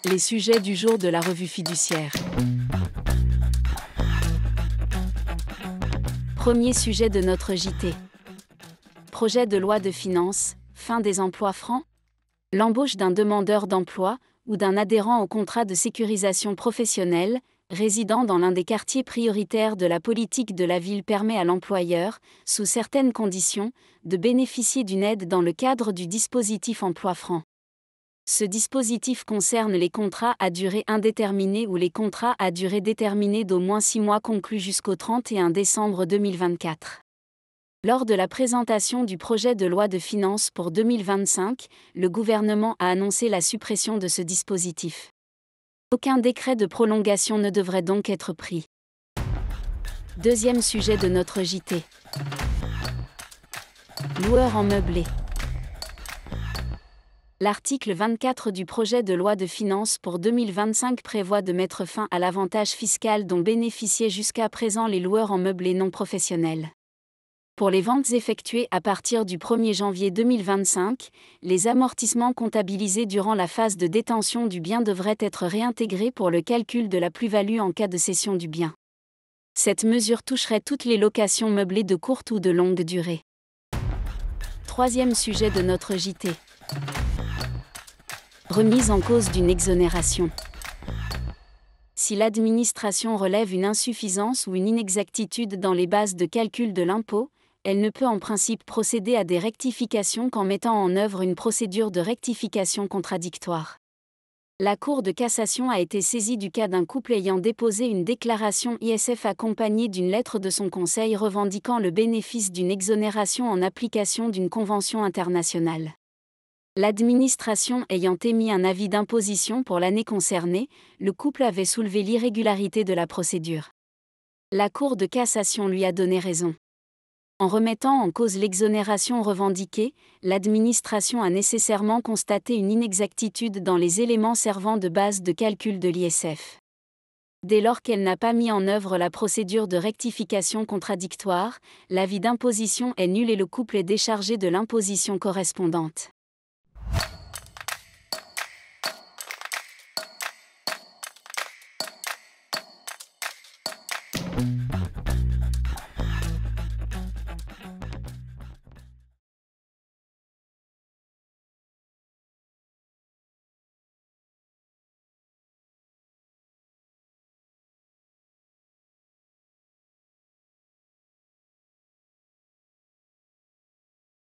Les sujets du jour de la revue fiduciaire. Premier sujet de notre JT. Projet de loi de finances, fin des emplois francs. L'embauche d'un demandeur d'emploi ou d'un adhérent au contrat de sécurisation professionnelle, résidant dans l'un des quartiers prioritaires de la politique de la ville permet à l'employeur, sous certaines conditions, de bénéficier d'une aide dans le cadre du dispositif emploi franc. Ce dispositif concerne les contrats à durée indéterminée ou les contrats à durée déterminée d'au moins 6 mois conclus jusqu'au 31 décembre 2024. Lors de la présentation du projet de loi de finances pour 2025, le gouvernement a annoncé la suppression de ce dispositif. Aucun décret de prolongation ne devrait donc être pris. Deuxième sujet de notre JT. Loueurs en meublé. L'article 24 du projet de loi de finances pour 2025 prévoit de mettre fin à l'avantage fiscal dont bénéficiaient jusqu'à présent les loueurs en meublé non professionnels. Pour les ventes effectuées à partir du 1er janvier 2025, les amortissements comptabilisés durant la phase de détention du bien devraient être réintégrés pour le calcul de la plus-value en cas de cession du bien. Cette mesure toucherait toutes les locations meublées de courte ou de longue durée. Troisième sujet de notre JT. Remise en cause d'une exonération. Si l'administration relève une insuffisance ou une inexactitude dans les bases de calcul de l'impôt, elle ne peut en principe procéder à des rectifications qu'en mettant en œuvre une procédure de rectification contradictoire. La Cour de cassation a été saisie du cas d'un couple ayant déposé une déclaration ISF accompagnée d'une lettre de son conseil revendiquant le bénéfice d'une exonération en application d'une convention internationale. L'administration ayant émis un avis d'imposition pour l'année concernée, le couple avait soulevé l'irrégularité de la procédure. La Cour de cassation lui a donné raison. En remettant en cause l'exonération revendiquée, l'administration a nécessairement constaté une inexactitude dans les éléments servant de base de calcul de l'ISF. Dès lors qu'elle n'a pas mis en œuvre la procédure de rectification contradictoire, l'avis d'imposition est nul et le couple est déchargé de l'imposition correspondante.